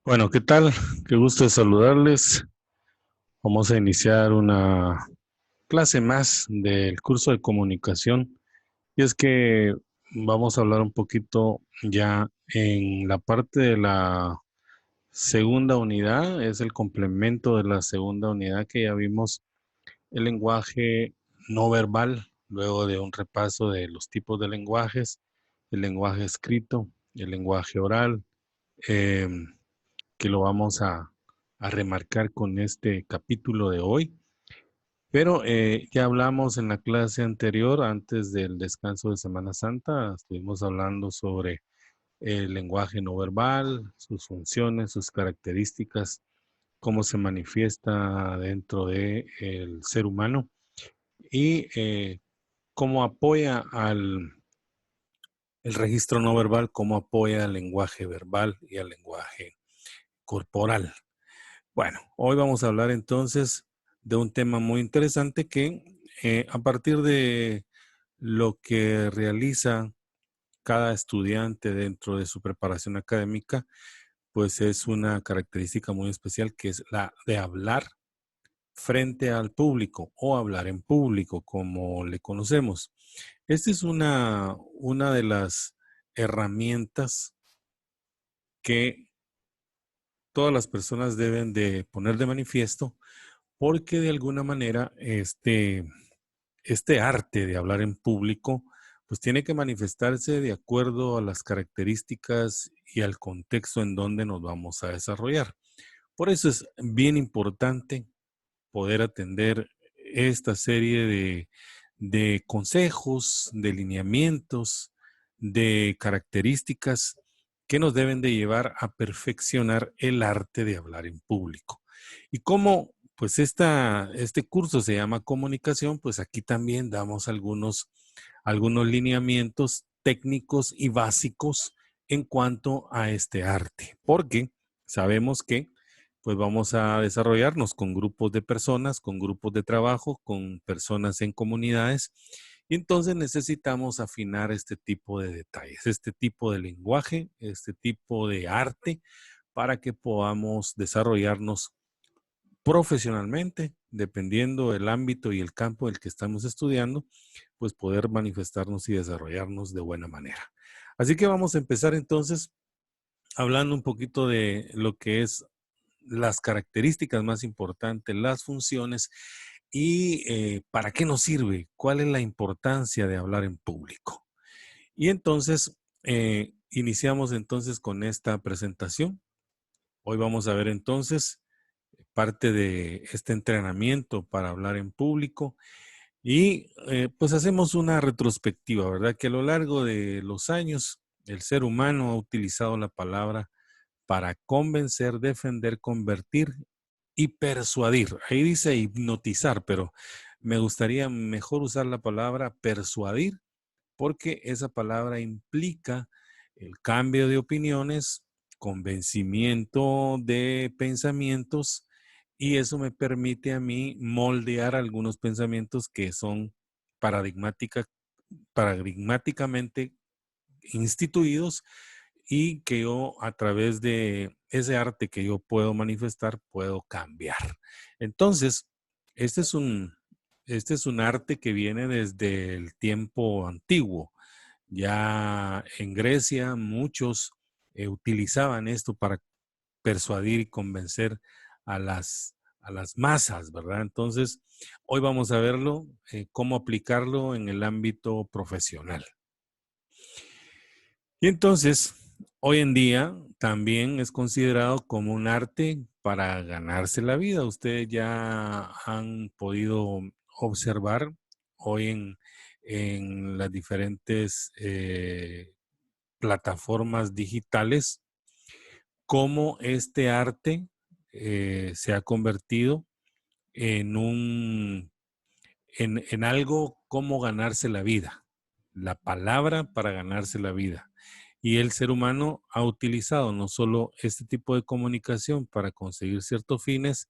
Bueno, ¿qué tal? Qué gusto de saludarles. Vamos a iniciar una clase más del curso de comunicación. Y es que vamos a hablar un poquito ya en la parte de la segunda unidad, es el complemento de la segunda unidad que ya vimos, el lenguaje no verbal, luego de un repaso de los tipos de lenguajes, el lenguaje escrito, el lenguaje oral. em, que lo vamos a remarcar con este capítulo de hoy. Pero ya hablamos en la clase anterior, antes del descanso de Semana Santa, estuvimos hablando sobre el lenguaje no verbal, sus funciones, sus características, cómo se manifiesta dentro del ser humano y cómo apoya al el registro no verbal, cómo apoya al lenguaje verbal y al lenguaje corporal. Bueno, hoy vamos a hablar entonces de un tema muy interesante que a partir de lo que realiza cada estudiante dentro de su preparación académica, pues es una característica muy especial que es la de hablar frente al público o hablar en público, como le conocemos. Esta es una de las herramientas que todas las personas deben de poner de manifiesto porque de alguna manera este arte de hablar en público, pues tiene que manifestarse de acuerdo a las características y al contexto en donde nos vamos a desarrollar. Por eso es bien importante poder atender esta serie de consejos, de lineamientos, de características que nos deben de llevar a perfeccionar el arte de hablar en público. Y como pues este curso se llama comunicación, pues aquí también damos algunos lineamientos técnicos y básicos en cuanto a este arte, porque sabemos que pues vamos a desarrollarnos con grupos de personas, con grupos de trabajo, con personas en comunidades. Y entonces necesitamos afinar este tipo de detalles, este tipo de lenguaje, este tipo de arte para que podamos desarrollarnos profesionalmente, dependiendo del ámbito y el campo del que estamos estudiando, pues poder manifestarnos y desarrollarnos de buena manera. Así que vamos a empezar entonces hablando un poquito de lo que es las características más importantes, las funciones y para qué nos sirve, cuál es la importancia de hablar en público. Y entonces, iniciamos entonces con esta presentación. Hoy vamos a ver entonces parte de este entrenamiento para hablar en público y pues hacemos una retrospectiva, ¿verdad? Que a lo largo de los años el ser humano ha utilizado la palabra para convencer, defender, convertir y persuadir. Ahí dice hipnotizar, pero me gustaría mejor usar la palabra persuadir porque esa palabra implica el cambio de opiniones, convencimiento de pensamientos y eso me permite a mí moldear algunos pensamientos que son paradigmática, paradigmáticamente instituidos y que yo a través de ese arte que yo puedo manifestar puedo cambiar. Entonces, este es un, este es un arte que viene desde el tiempo antiguo. Ya en Grecia muchos utilizaban esto para persuadir y convencer a las masas, ¿verdad? Entonces, hoy vamos a verlo, cómo aplicarlo en el ámbito profesional. Y entonces, hoy en día también es considerado como un arte para ganarse la vida. Ustedes ya han podido observar hoy en las diferentes plataformas digitales cómo este arte se ha convertido en en algo como ganarse la vida, la palabra para ganarse la vida. Y el ser humano ha utilizado no solo este tipo de comunicación para conseguir ciertos fines,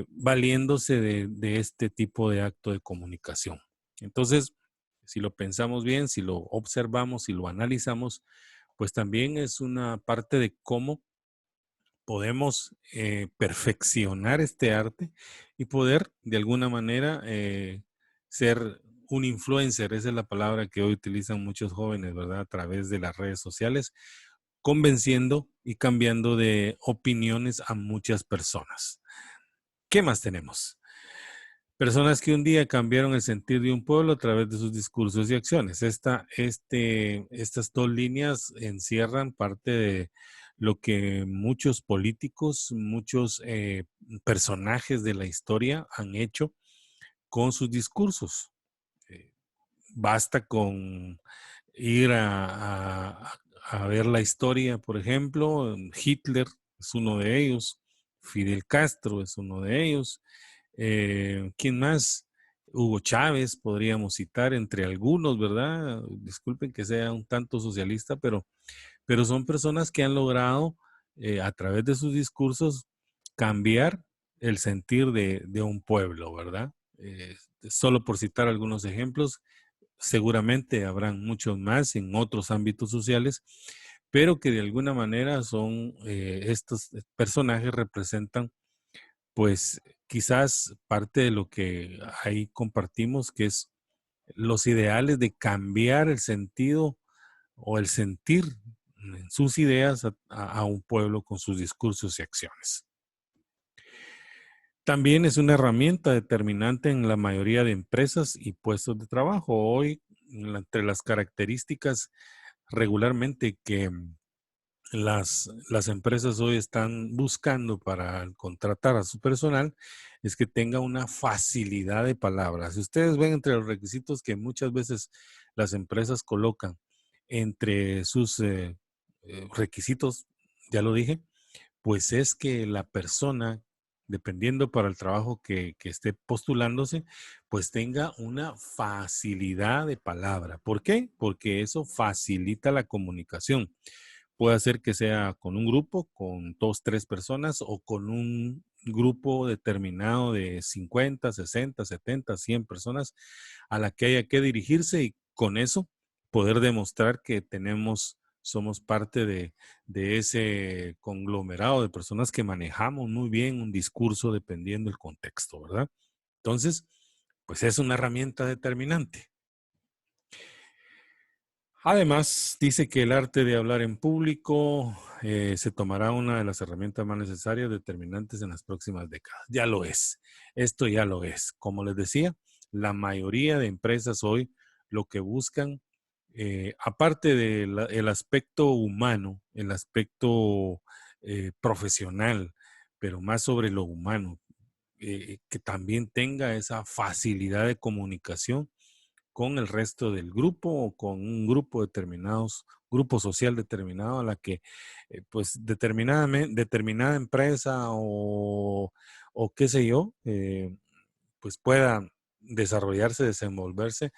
valiéndose de este tipo de acto de comunicación. Entonces, si lo pensamos bien, si lo observamos, si lo analizamos, pues también es una parte de cómo podemos perfeccionar este arte y poder de alguna manera ser un influencer. Esa es la palabra que hoy utilizan muchos jóvenes, ¿verdad? A través de las redes sociales, convenciendo y cambiando de opiniones a muchas personas. ¿Qué más tenemos? Personas que un día cambiaron el sentir de un pueblo a través de sus discursos y acciones. Estas dos líneas encierran parte de lo que muchos políticos, muchos personajes de la historia han hecho con sus discursos. Eh, Basta con ir a ver la historia, por ejemplo. Hitler es uno de ellos, Fidel Castro es uno de ellos. ¿Quién más? Hugo Chávez, podríamos citar entre algunos, ¿verdad? Disculpen que sea un tanto socialista, pero son personas que han logrado a través de sus discursos cambiar el sentir de un pueblo, ¿verdad? Solo por citar algunos ejemplos, seguramente habrán muchos más en otros ámbitos sociales, pero que de alguna manera son estos personajes representan pues quizás parte de lo que ahí compartimos, que es los ideales de cambiar el sentido o el sentir en sus ideas a un pueblo con sus discursos y acciones. También es una herramienta determinante en la mayoría de empresas y puestos de trabajo. Hoy, entre las características regularmente que las empresas hoy están buscando para contratar a su personal es que tenga una facilidad de palabras. Si ustedes ven entre los requisitos que muchas veces las empresas colocan entre sus requisitos, ya lo dije, pues es que la persona, dependiendo para el trabajo que esté postulándose, pues tenga una facilidad de palabra. ¿Por qué? Porque eso facilita la comunicación. Puede ser que sea con un grupo, con dos, tres personas o con un grupo determinado de 50, 60, 70, 100 personas a la que haya que dirigirse y con eso poder demostrar que somos parte de ese conglomerado de personas que manejamos muy bien un discurso dependiendo del contexto, ¿verdad? Entonces, pues es una herramienta determinante. Además, dice que el arte de hablar en público se tomará una de las herramientas más necesarias, determinantes en las próximas décadas. Ya lo es. Esto ya lo es. Como les decía, la mayoría de empresas hoy lo que buscan, aparte del aspecto humano, el aspecto profesional, pero más sobre lo humano, que también tenga esa facilidad de comunicación con el resto del grupo o con un grupo determinados, grupo social determinado a la que pues determinada empresa o qué sé yo, pues pueda desarrollarse, desenvolverse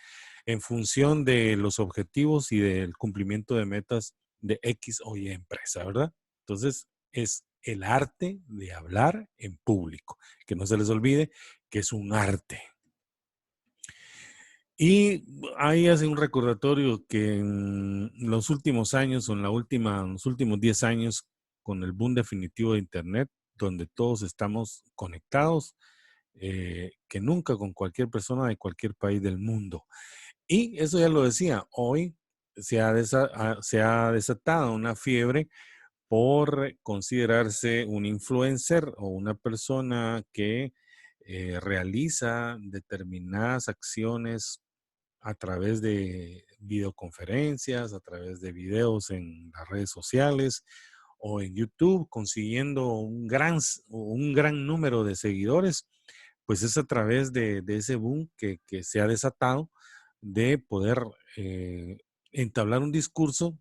en función de los objetivos y del cumplimiento de metas de X o Y empresa, ¿verdad? Entonces es el arte de hablar en público, que no se les olvide que es un arte. Y ahí hace un recordatorio que en los últimos años o en los últimos 10 años, con el boom definitivo de Internet, donde todos estamos conectados, que nunca con cualquier persona de cualquier país del mundo. Y eso ya lo decía, hoy se ha desatado una fiebre por considerarse un influencer o una persona que realiza determinadas acciones a través de videoconferencias, a través de videos en las redes sociales o en YouTube, consiguiendo un gran número de seguidores, pues es a través de ese boom que se ha desatado de poder eh, entablar un discurso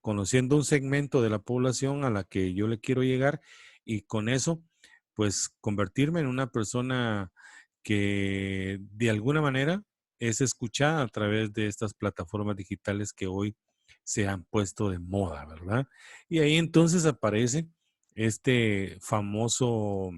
conociendo un segmento de la población a la que yo le quiero llegar y con eso, pues convertirme en una persona que de alguna manera es escuchada a través de estas plataformas digitales que hoy se han puesto de moda, ¿verdad? Y ahí entonces aparece este famoso,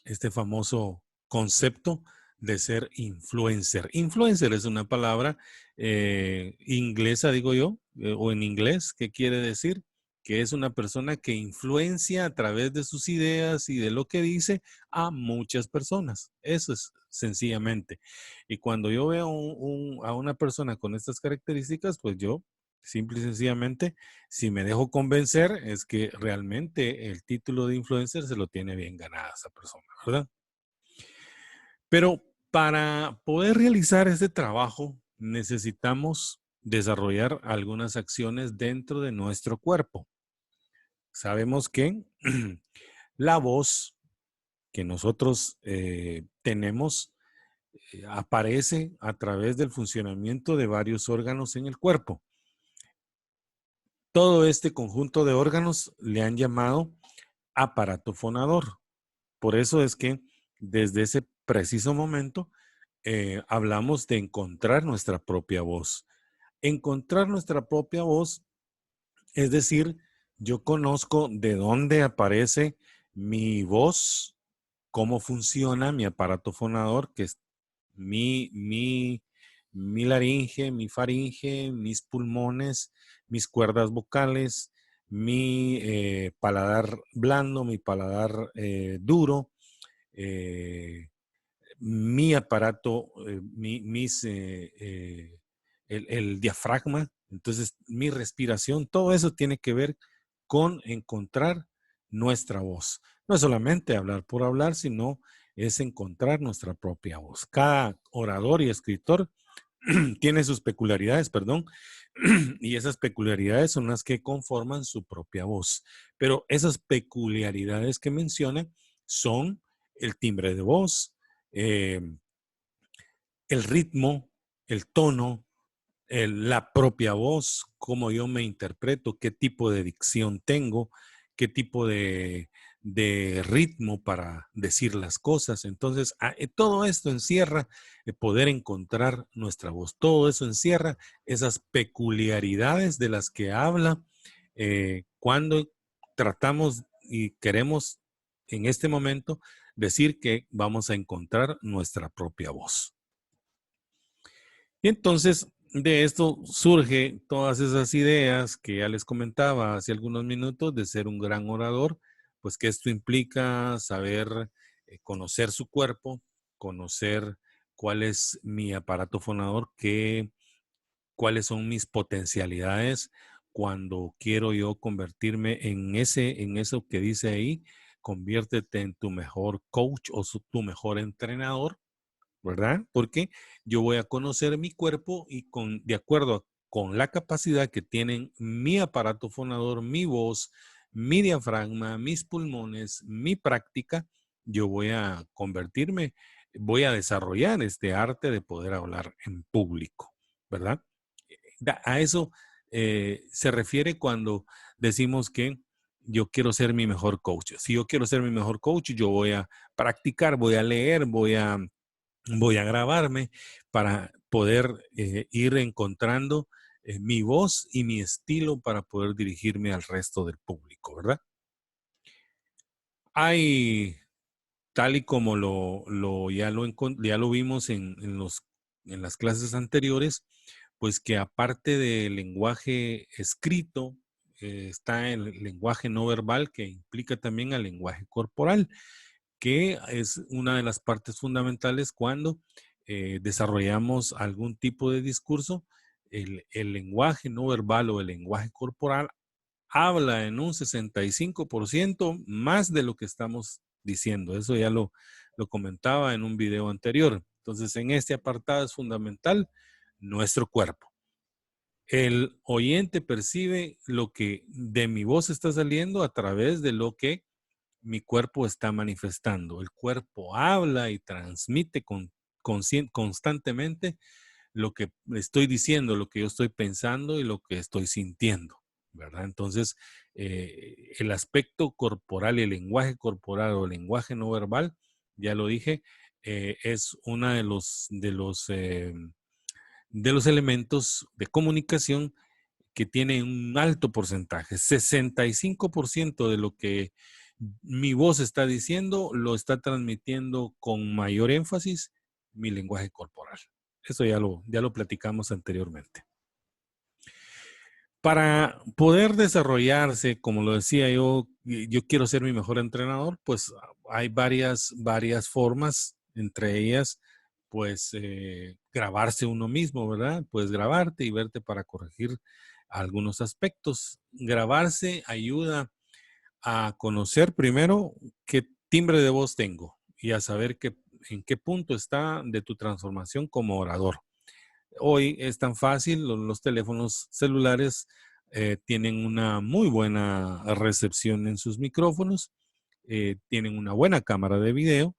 este famoso concepto de ser influencer. Influencer es una palabra inglesa, digo yo, o en inglés, ¿qué quiere decir? que es una persona que influencia a través de sus ideas y de lo que dice a muchas personas. Eso es sencillamente. Y cuando yo veo a una persona con estas características, pues yo simple y sencillamente, si me dejo convencer, es que realmente el título de influencer se lo tiene bien ganada esa persona, ¿verdad? Pero para poder realizar este trabajo, necesitamos desarrollar algunas acciones dentro de nuestro cuerpo. Sabemos que la voz que nosotros tenemos aparece a través del funcionamiento de varios órganos en el cuerpo. Todo este conjunto de órganos le han llamado aparato fonador. Por eso es que desde ese preciso momento hablamos de encontrar nuestra propia voz. Encontrar nuestra propia voz, es decir, yo conozco de dónde aparece mi voz, cómo funciona mi aparato fonador, que es mi laringe, mi faringe, mis pulmones, mis cuerdas vocales, mi paladar blando, mi paladar duro, eh, mi aparato, el diafragma, entonces mi respiración, todo eso tiene que ver con encontrar nuestra voz. No es solamente hablar por hablar, sino es encontrar nuestra propia voz. Cada orador y escritor tiene sus peculiaridades, perdón, y esas peculiaridades son las que conforman su propia voz. Pero esas peculiaridades que menciona son el timbre de voz, eh, el ritmo, el tono, la propia voz, cómo yo me interpreto, qué tipo de dicción tengo, qué tipo de ritmo para decir las cosas. Entonces, todo esto encierra poder encontrar nuestra voz. Todo eso encierra esas peculiaridades de las que habla cuando tratamos y queremos en este momento decir que vamos a encontrar nuestra propia voz. Y entonces de esto surge todas esas ideas que ya les comentaba hace algunos minutos de ser un gran orador, pues que esto implica saber conocer su cuerpo, conocer cuál es mi aparato fonador, cuáles son mis potencialidades cuando quiero yo convertirme en eso que dice ahí, conviértete en tu mejor coach o tu mejor entrenador, ¿verdad? Porque yo voy a conocer mi cuerpo y de acuerdo con la capacidad que tienen mi aparato fonador, mi voz, mi diafragma, mis pulmones, mi práctica, yo voy a convertirme, voy a desarrollar este arte de poder hablar en público, ¿verdad? A eso se refiere cuando decimos que yo quiero ser mi mejor coach. Si yo quiero ser mi mejor coach, yo voy a practicar, voy a leer, voy a grabarme para poder ir encontrando mi voz y mi estilo para poder dirigirme al resto del público, ¿verdad? Hay, tal y como ya lo vimos en las clases anteriores, pues que aparte del lenguaje escrito, está el lenguaje no verbal que implica también al lenguaje corporal, que es una de las partes fundamentales cuando desarrollamos algún tipo de discurso. El lenguaje no verbal o el lenguaje corporal habla en un 65% más de lo que estamos diciendo. Eso ya lo comentaba en un video anterior. Entonces, en este apartado es fundamental nuestro cuerpo. El oyente percibe lo que de mi voz está saliendo a través de lo que mi cuerpo está manifestando. El cuerpo habla y transmite constantemente lo que estoy diciendo, lo que yo estoy pensando y lo que estoy sintiendo, ¿verdad? Entonces, el aspecto corporal y el lenguaje corporal o el lenguaje no verbal, ya lo dije, es uno de los elementos de comunicación que tiene un alto porcentaje. 65% de lo que mi voz está diciendo lo está transmitiendo con mayor énfasis mi lenguaje corporal. Eso ya lo platicamos anteriormente. Para poder desarrollarse, como lo decía yo quiero ser mi mejor entrenador, pues hay varias formas, entre ellas, pues grabarse uno mismo, ¿verdad? Puedes grabarte y verte para corregir algunos aspectos. Grabarse ayuda a conocer primero qué timbre de voz tengo y a saber en qué punto está de tu transformación como orador. Hoy es tan fácil, los teléfonos celulares tienen una muy buena recepción en sus micrófonos, tienen una buena cámara de video.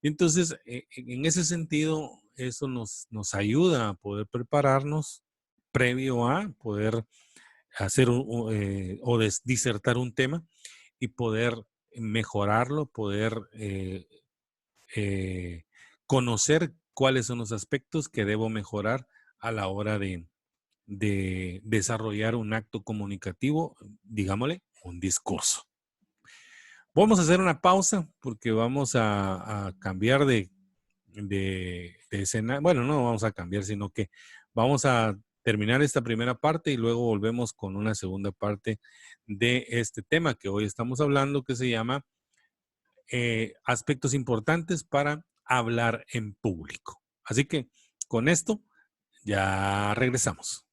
Entonces, en ese sentido, eso nos ayuda a poder prepararnos previo a poder hacer o disertar un tema y poder mejorarlo, poder eh, conocer cuáles son los aspectos que debo mejorar a la hora de desarrollar un acto comunicativo, digámosle, un discurso. Vamos a hacer una pausa porque vamos a cambiar de escena. Bueno, no vamos a cambiar, sino que vamos a terminar esta primera parte y luego volvemos con una segunda parte de este tema que hoy estamos hablando, que se llama aspectos importantes para hablar en público. Así que con esto ya regresamos.